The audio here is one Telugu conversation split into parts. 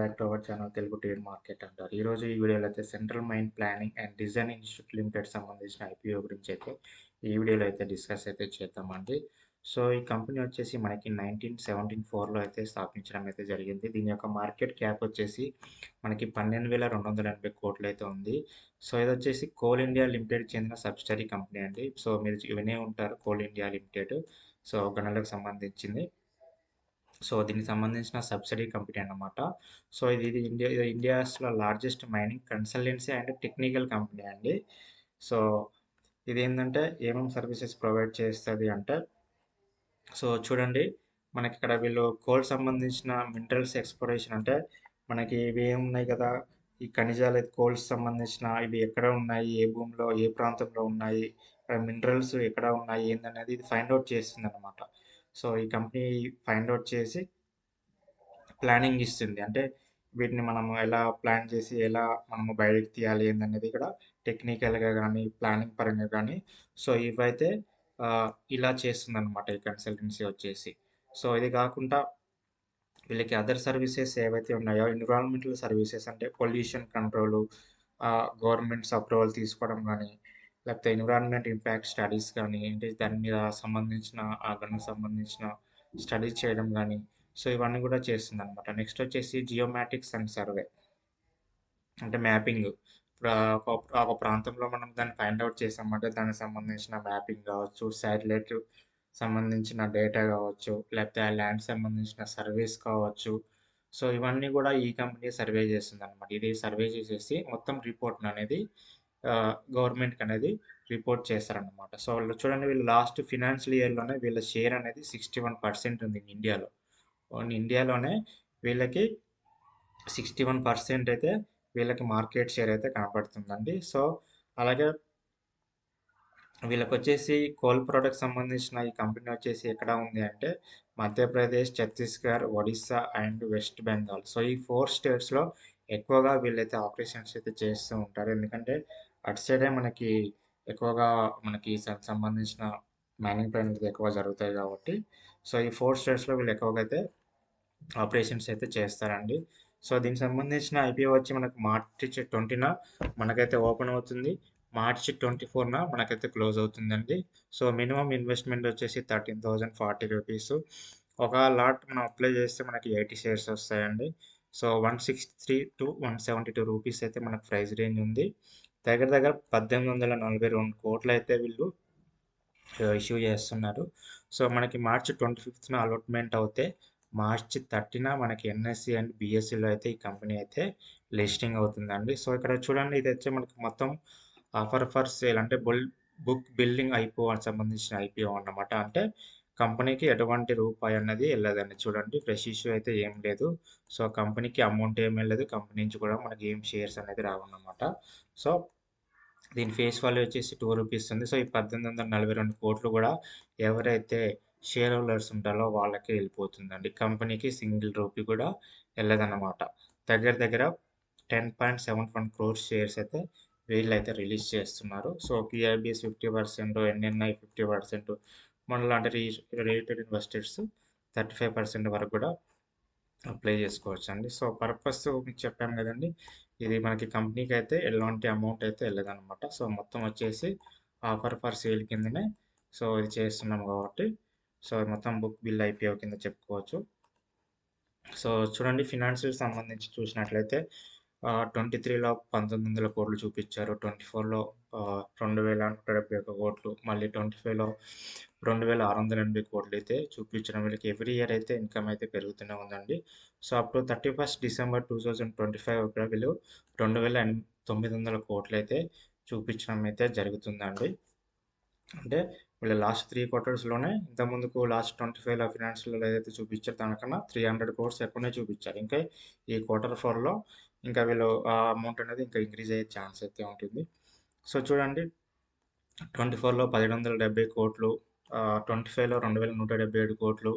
Back to our channel Telugu trade market అంటారు. ఈరోజు ఈ వీడియోలో అయితే central mind planning and design institute limited సంబంధించిన ఐపీఓ గురించి అయితే ఈ వీడియోలో అయితే డిస్కస్ అయితే చేద్దామండి. సో ఈ కంపెనీ వచ్చేసి మనకి 1974లో అయితే స్థాపించడం అయితే జరిగింది. దీని యొక్క మార్కెట్ క్యాప్ వచ్చేసి మనకి 12,280 కోట్లు అయితే ఉంది. సో ఇది వచ్చేసి కోల్ ఇండియా లిమిటెడ్ చెందిన సబ్సిడరీ కంపెనీ అండి. సో మీరు వినే ఉంటారు కోల్ ఇండియా లిమిటెడ్. సో గనులకు సంబంధించింది. సో దీనికి సంబంధించిన సబ్సిడీ కంపెనీ అన్నమాట. సో ఇది ఇండియాస్‌లో largest mining consultancy and technical company అండి. సో ఇదేంటంటే ఏమేమి సర్వీసెస్ ప్రొవైడ్ చేస్తది అంటే, సో చూడండి మనకిక్కడ వీళ్ళు కోల్ సంబంధించిన మినరల్స్ ఎక్స్‌ప్లోరేషన్ అంటే మనకి ఇవి ఏమున్నాయి కదా! ఈ ఖనిజాలు కోల్స్ సంబంధించిన ఇవి ఎక్కడ ఉన్నాయి? ఏ భూమిలో, ఏ ప్రాంతంలో ఉన్నాయి? మినరల్స్ ఎక్కడ ఉన్నాయి? ఏందనేది ఇది ఫైండ్ ఔట్ చేస్తుందన్నమాట. సో ఈ కంపెనీ ఫైండ్ ఔట్ చేసి ప్లానింగ్ ఇస్తుంది. అంటే వీటిని మనము ఎలా ప్లాన్ చేసి, ఎలా మనము బయటకి తీయాలి ఏందనేది ఇక్కడ టెక్నికల్‌గా గానీ, ప్లానింగ్ పరంగా గానీ, సో ఇవైతే ఇలా చేస్తుందనమాట ఈ కన్సల్టెన్సీ వచ్చేసి. సో ఇది కాకుండా వీళ్ళకి అదర్ సర్వీసెస్ ఏవైతే ఉన్నాయో ఎన్విరాన్మెంటల్ సర్వీసెస్ అంటే పొల్యూషన్ కంట్రోలు, గవర్నమెంట్స్ అప్రూవల్ తీసుకోవడం గానీ, లేకపోతే ఎన్విరాన్మెంట్ ఇంపాక్ట్ స్టడీస్ గానీ, అంటే దాని మీద సంబంధించిన ఆ గనులకు సంబంధించిన స్టడీస్ చేయడం గానీ, సో ఇవన్నీ కూడా చేస్తుందనమాట. నెక్స్ట్ వచ్చేసి జియోమాటిక్స్ అండ్ సర్వే అంటే మ్యాపింగ్. ఇప్పుడు ఒక ప్రాంతంలో మనం దాన్ని ఫైండ్ ఔట్ చేసామంటే దానికి సంబంధించిన మ్యాపింగ్ కావచ్చు, శాటిలైట్ సంబంధించిన డేటా కావచ్చు, లేకపోతే ఆ ల్యాండ్ సంబంధించిన సర్వేస్ కావచ్చు. సో ఇవన్నీ కూడా ఈ కంపెనీ సర్వే చేస్తుందనమాట. ఇది సర్వే చేసేసి మొత్తం రిపోర్ట్‌ననేది గవర్నమెంట్‌కి అనేది రిపోర్ట్ చేస్తారనమాట. సో చూడండి వీళ్ళు లాస్ట్ ఫినాన్షియల్ ఇయర్‌లోనే వీళ్ళ షేర్ అనేది 61% ఉంది ఇండియాలో. ఓన్లీ ఇండియాలోనే వీళ్ళకి 61% అయితే వీళ్ళకి మార్కెట్ షేర్ అయితే కనపడుతుందండి. సో అలాగే వీళ్ళకొచ్చేసి కోల్ ప్రొడక్ట్స్ సంబంధించిన ఈ కంపెనీ వచ్చేసి ఎక్కడ ఉంది అంటే Madhya Pradesh, Chhattisgarh, Odisha and west Bengal. So ఈ 4 స్టేట్స్‌లో ఎక్కువగా వీళ్ళైతే ఆపరేషన్స్ అయితే చేస్తూ ఉంటారు. ఎందుకంటే అటు సైడే మనకి ఎక్కువగా మనకి సంబంధించిన మైనింగ్ పనులు ఎక్కువ జరుగుతాయి కాబట్టి, సో ఈ 4 స్టేట్స్‌లో వీళ్ళు ఎక్కువగా అయితే ఆపరేషన్స్ అయితే చేస్తారండి. సో దీనికి సంబంధించిన ఐపీఓ వచ్చి మనకు మార్చి 20న మనకైతే ఓపెన్ అవుతుంది. మార్చి 24న మనకైతే క్లోజ్ అవుతుందండి. సో మినిమమ్ ఇన్వెస్ట్మెంట్ వచ్చేసి రూ. 13,040. ఒక లాట్ మనం అప్లై చేస్తే మనకి 80 షేర్స్ వస్తాయండి. సో 163-172 రూపీస్ అయితే మనకు ప్రైస్ రేంజ్ ఉంది. దగ్గర దగ్గర 1842 కోట్లు అయితే వీళ్ళు ఇష్యూ చేస్తున్నారు. సో మనకి మార్చి 25న అలాట్మెంట్ అవుతే మార్చి 30న మనకి ఎన్ఎస్సి అండ్ బిఎస్సిలో అయితే ఈ కంపెనీ అయితే లిస్టింగ్ అవుతుందండి. సో ఇక్కడ చూడండి ఇది వచ్చి మనకి మొత్తం ఆఫర్ ఫర్ సేల్ అంటే బుక్ బిల్డింగ్ ఐపీఓ అని సంబంధించిన ఐపీఓ అన్నమాట. అంటే కంపెనీకి ఎటువంటి రూపాయి అన్నది వెళ్ళదండి. చూడండి ఫ్రెష్ ఇష్యూ అయితే ఏం లేదు. సో కంపెనీకి అమౌంట్ ఏం వెళ్ళదు. కంపెనీ నుంచి కూడా మనకి ఏం షేర్స్ అనేది రావన్నమాట. సో దీని ఫేస్ వాల్యూ వచ్చేసి రూ. 2 ఉంది. సో ఈ 1842 కోట్లు కూడా ఎవరైతే షేర్ హోల్డర్స్ ఉంటారో వాళ్ళకే వెళ్ళిపోతుందండి. కంపెనీకి సింగిల్ రూపీ కూడా వెళ్ళదన్నమాట. దగ్గర దగ్గర 10.71 క్రోర్స్ షేర్స్ అయితే వీళ్ళైతే రిలీజ్ చేస్తున్నారు. సో పిఐబిఎస్ 50%, ఎన్ఎన్ఐ 50%, మనలాంటి రిలేటెడ్ ఇన్వెస్టర్స్ 35% వరకు కూడా అప్లై చేసుకోవచ్చండి. సో పర్పస్ మీకు చెప్పాను కదండి. ఇది మనకి కంపెనీకి అయితే ఎలాంటి అమౌంట్ అయితే వెళ్ళదనమాట. సో మొత్తం వచ్చేసి ఆఫర్ ఫర్ సేల్ కిందనే సో ఇది చేస్తున్నాం కాబట్టి సో మొత్తం బుక్ బిల్ ఐపీఓ కింద చెప్పుకోవచ్చు. సో చూడండి ఫినాన్షియల్ సంబంధించి చూసినట్లయితే 23లో 1900 కోట్లు చూపించారు. 24లో 2171 కోట్లు, మళ్ళీ 25లో 2680 కోట్లు అయితే చూపించడం. వీళ్ళకి ఎవ్రీ ఇయర్ అయితే ఇన్కమ్ అయితే పెరుగుతూనే ఉందండి. సో అప్ టు 31 డిసెంబర్ 2025 కూడా వీళ్ళు 2900 కోట్లు అయితే చూపించడం అయితే జరుగుతుందండి. అంటే వీళ్ళ లాస్ట్ 3 క్వార్టర్స్‌లోనే ఇంతకుముందుకు లాస్ట్ 25లో ఫినాన్షియల్‌లో ఏదైతే చూపించారో దానికన్నా 300 క్రోర్స్ ఎక్కువనే చూపించారు. ఇంకా ఈ క్వార్టర్ 4లో ఇంకా వీళ్ళు ఆ అమౌంట్ అనేది ఇంకా ఇంక్రీజ్ అయ్యే ఛాన్స్ అయితే ఉంటుంది. సో చూడండి 24లో 1770 కోట్లు, 25లో 2177 కోట్లు.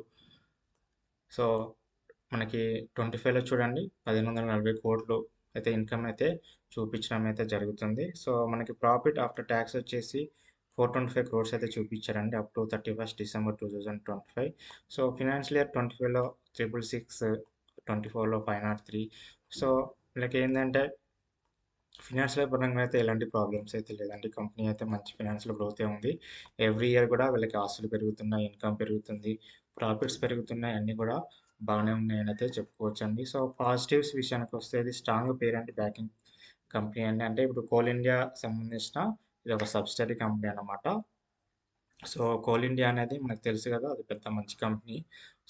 సో మనకి 25లో చూడండి 1540 కోట్లు అయితే ఇన్కమ్ అయితే చూపించడం అయితే జరుగుతుంది. సో మనకి ప్రాఫిట్ ఆఫ్టర్ ట్యాక్స్ వచ్చేసి 425 క్రోర్స్ అయితే చూపించారండి up to 31 December 2025. So financial year 25లో 666 2024లో 503. సో వీళ్ళకి ఏంటంటే ఫినాన్షియల్ పరంగా అయితే ఎలాంటి ప్రాబ్లమ్స్ అయితే లేదండి. కంపెనీ అయితే మంచి ఫినాన్షియల్ గ్రోతే ఉంది. ఎవ్రీ ఇయర్ కూడా వీళ్ళకి ఆస్తులు పెరుగుతున్నాయి, ఇన్కమ్ పెరుగుతుంది, ప్రాఫిట్స్ పెరుగుతున్నాయి. అన్నీ కూడా బాగానే ఉన్నాయని అయితే చెప్పుకోవచ్చండి. సో పాజిటివ్స్ విషయానికి వస్తే ఇది స్ట్రాంగ్ పేరెంట్ బ్యాకింగ్ కంపెనీ అండి. అంటే ఇప్పుడు కోల్ ఇండియా సంబంధించిన ఇది ఒక సబ్సిడరీ కంపెనీ అన్నమాట. సో కోల్ ఇండియా అనేది మనకు తెలుసు కదా, అది పెద్ద మంచి కంపెనీ.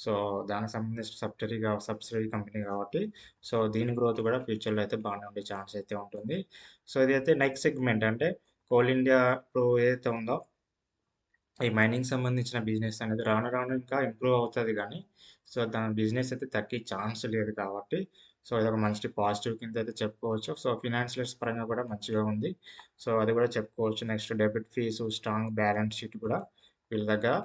సో దానికి సంబంధించిన సబ్సిడరీ కంపెనీ కాబట్టి సో దీని గ్రోత్ కూడా ఫ్యూచర్లో అయితే బాగానే ఉండే ఛాన్స్ అయితే ఉంటుంది. సో ఇదైతే నెక్స్ట్ సెగ్మెంట్ అంటే కోల్ ఇండియా ఇప్పుడు ఏదైతే ఉందో ఈ మైనింగ్ సంబంధించిన బిజినెస్ అనేది రాను రాను ఇంకా ఇంప్రూవ్ అవుతుంది కానీ సో దాని బిజినెస్ అయితే తగ్గే ఛాన్స్ లేదు కాబట్టి సో ఇదొక మంచి పాజిటివ్ కింద అయితే చెప్పుకోవచ్చు. సో ఫినాన్షియల్స్ పరంగా కూడా మంచిగా ఉంది. సో అది కూడా చెప్పుకోవచ్చు. నెక్స్ట్ డెబిట్ ఫీజు, స్ట్రాంగ్ బ్యాలెన్స్ షీట్ కూడా వీళ్ళ దగ్గర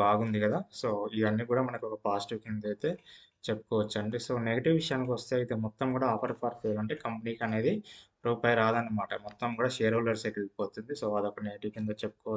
బాగుంది కదా. సో ఇవన్నీ కూడా మనకు ఒక పాజిటివ్ కింద అయితే చెప్పుకోవచ్చు అండి. సో నెగిటివ్ విషయానికి వస్తే అయితే మొత్తం కూడా ఆఫర్ ఫర్ సేల్ అంటే కంపెనీకి అనేది రూపాయి రాదన్నమాట. మొత్తం కూడా షేర్ హోల్డర్స్కి వెళ్ళిపోతుంది. సో అదొక నెగిటివ్ కింద చెప్పుకోవచ్చు.